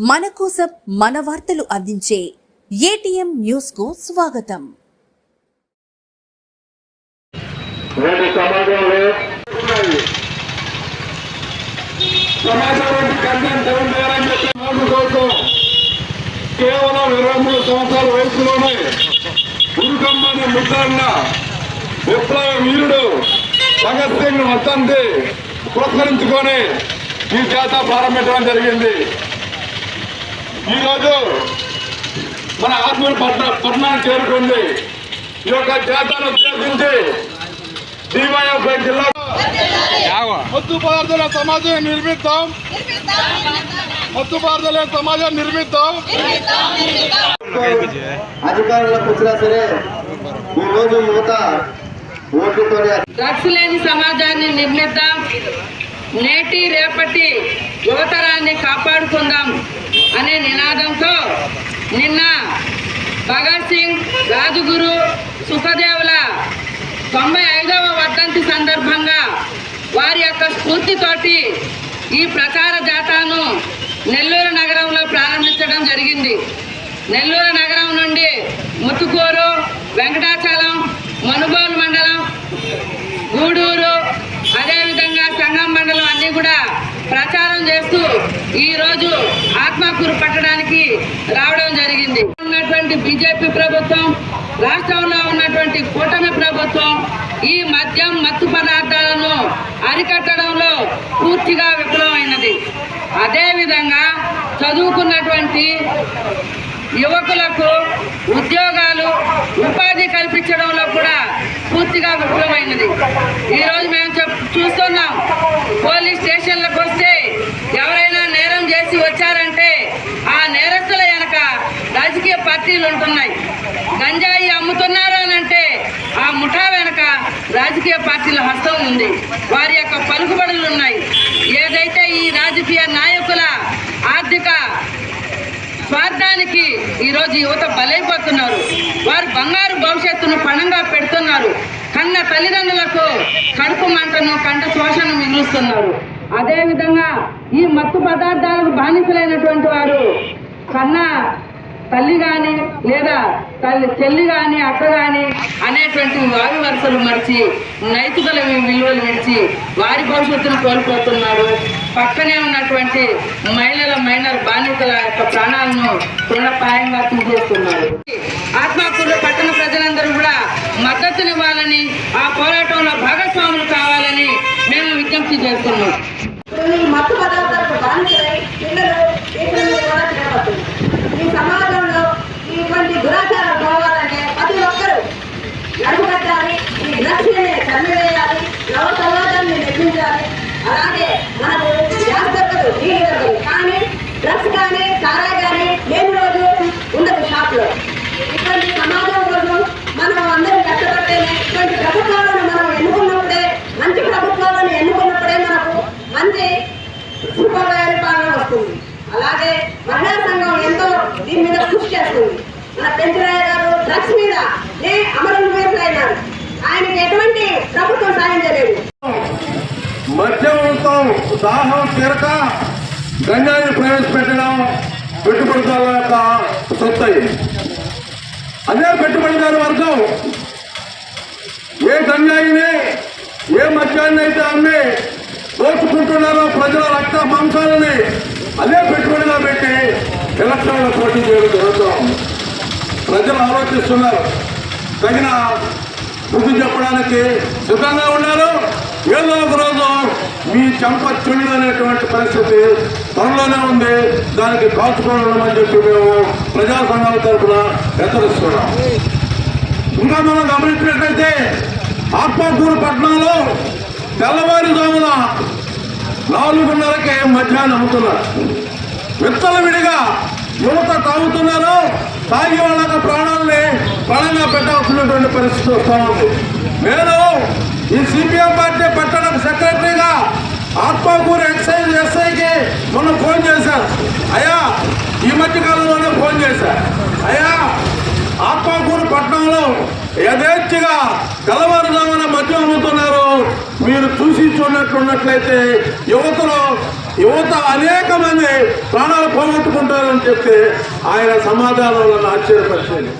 మన కోసం మన వార్తలు అందించే ఏటీఎం న్యూస్ కు స్వాగతం. కేవలం 23 సంవత్సరాల వయసులోనే ఉరుకమ్మని ముద్రన్న విప్లవ వీరుడు భగత్ సింగ్ వర్ధంతి పురస్కరించుకొని ఈ జాతర ప్రారంభించడం జరిగింది. ఈరోజు మన ఆత్మూరు పట్టణానికి చేరుకుంది. ఈ యొక్క జాతరను ఉద్దేశించి డివైఎఫ్ఐ జిల్లా మత్తు పదార్థాల సమాజం నిర్మిద్దాం, మత్తు పదార్థాల సమాజం నిర్మిద్దాం. అధికారులకు వచ్చినా సరే ఈరోజు యువత ఓట్లతో డ్రగ్స్ లేని సమాజాన్ని నిర్మిద్దాం, నేటి రేపటి యువతరాన్ని కాపాడుకుందాం అనే నినాదంతో నిన్న భగత్ సింగ్, రాజగురు, సుఖదేవుల 95వ వర్ధంతి సందర్భంగా వారి యొక్క స్ఫూర్తితోటి ఈ ప్రచార జాథాను నెల్లూరు నగరంలో ప్రారంభించడం జరిగింది. నెల్లూరు నగరం నుండి ముత్తుకూరు, వెంకటాచలం, మనుగోలు మండలం, గూడూరు, అదేవిధంగా సంగం మండలం అన్నీ కూడా ప్రచారం చేస్తూ ఈరోజు ఆత్మకూరు పట్టడానికి రావడం జరిగింది. ఉన్నటువంటి బీజేపీ ప్రభుత్వం, రాష్ట్రంలో ఉన్నటువంటి కూటమి ప్రభుత్వం ఈ మద్యం, మత్తు పదార్థాలను అరికట్టడంలో పూర్తిగా విఫలమైనది. అదేవిధంగా చదువుకున్నటువంటి యువకులకు ఉద్యోగాలు, ఉపాధి కల్పించడంలో కూడా పూర్తిగా విఫలమైనది. ఈరోజు మేము చూస్తున్నాం, పోలీస్ స్టేషన్లకు వస్తే ఎవరైనా నేరం చేసి వచ్చారంటే ఆ నేరస్తుల వెనక రాజకీయ పార్టీలు ఉంటున్నాయి. గంజాయి అమ్ముతున్నారు అనంటే ఆ ముఠా వెనక రాజకీయ పార్టీల హస్తం ఉంది, వారి యొక్క పలుకుబడులు ఉన్నాయి. ఏదైతే ఈ రాజకీయ నాయకుల ఆర్థిక స్వార్థానికి ఈరోజు యువత బలైపోతున్నారు. వారు బంగారు భవిష్యత్తును పణంగా పెడుతున్నారు. కన్న తల్లిదండ్రులకు కడుపు మంటను, కంట శోషను మిగులుస్తున్నారు. అదేవిధంగా ఈ మత్తు పదార్థాలకు బానిసలైనటువంటి వారు కన్న తల్లి కానీ లేదా చెల్లి కానీ అక్క కానీ అనేటువంటి వారి వరుసలు మరిచి నైతికల విలువలు విడిచి వారి భవిష్యత్తును కోల్పోతున్నారు. పక్కనే ఉన్నటువంటి మైనర్ బాలికల యొక్క ప్రాణాలను తృణప్రాయంగా తీసేస్తున్నారు. ఆత్మకూరు పట్టణ ప్రజలందరూ కూడా మద్దతునివ్వాలని, ఆ పోరాటంలో భాగస్వాములు కావాలని మేము విజ్ఞప్తి చేస్తున్నాం. మత్తు పదార్థాలకు బానిసలై పిల్లలు ఈ సమాజంలో ఇటువంటి దురాచారం పోవాలంటే ప్రతి ఒక్కరూ అడుగుపెట్టాలి. ఈ డ్రగ్స్ని తరిమివేయాలి, నవ సమాజాన్ని నిర్మించాలి. అలాగే మనకు గ్యాస్ దొరకదు, నీళ్ళు దొరకదు, కానీ డ్రగ్స్ కానీ సారాయి కానీ లేని రోజు ఉండదు షాప్లో. ఇటువంటి సమాజం కోసం మనం అందరూ కష్టపడితేనే, ఇటువంటి ప్రభుత్వాలను మనం ఎన్నుకున్నప్పుడే, మంచి ప్రభుత్వాలను ఎన్నుకున్నప్పుడే మనకు మంచి సుపరిపాలన వస్తుంది. అలాగే మహిళా సంఘం ఎంతో దీని మీద కృషి చేస్తుంది. మన పెంచరాయ గారు డ్రగ్స్ మీద అమరవీరులైనారు. ఆయనకి ఎటువంటి ప్రభుత్వం సాయం చేయలేదు. మద్యంతో దాహం తీరక గంజాయిని ప్రవేశపెట్టడం పెట్టుబడిదారుల యొక్క సొత్తు. అదే పెట్టుబడిదారు వర్గం ఏ గంజాయిని, ఏ మద్యాన్ని అయితే అమ్మి దోచుకుంటున్నారో ప్రజల రక్త మాంసాలని అదే పెట్టుబడిగా పెట్టి ఎలక్షన్లో పోటీ చేయడం జరుగుతాం. ప్రజలు ఆలోచిస్తున్నారు, తగిన బుద్ధి చెప్పడానికి సిద్ధంగా ఉన్నారు. ఏదో ఒక రోజు మీ చెంప చెడు అనేటువంటి పరిస్థితి త్వరలోనే ఉంది. దానికి కాచుకోవాలని చెప్పి మేము ప్రజా సంఘాల తరఫున హెచ్చరిస్తున్నాం. ఇంకా మనం గమనించినట్లయితే ఆత్మకూరు పట్టణంలో తెల్లవారుజామున 4:30కే మధ్యాహ్నం అమ్ముతున్నారు. విత్తలవిడిగా యువత తాగుతున్నారు. తాగి వాళ్ళ ప్రాణాలని పణంగా పెట్టాల్సినటువంటి పరిస్థితి వస్తూ ఉంది. నేను ఈ సిపిఎం పార్టీ పట్టణ సెక్రటరీగా ఆత్మకూరు ఎక్సైజ్ ఎస్ఐకి మొన్న ఫోన్ చేశాను. అయ్యా, ఈ మధ్య కాలంలోనే ఫోన్ చేశాను. అయ్యా, ఆత్మకూరు పట్టణంలో యథేచ్ఛగా తెల్లవారుజామున మద్యం అమ్ముతున్నారు. మీరు చూసి చూడనట్లున్నట్లయితే యువతలో యువత అనేక మంది ప్రాణాలు పోగొట్టుకుంటారని చెప్తే ఆయన సమాధానంలో ఆశ్చర్యపరిచేది.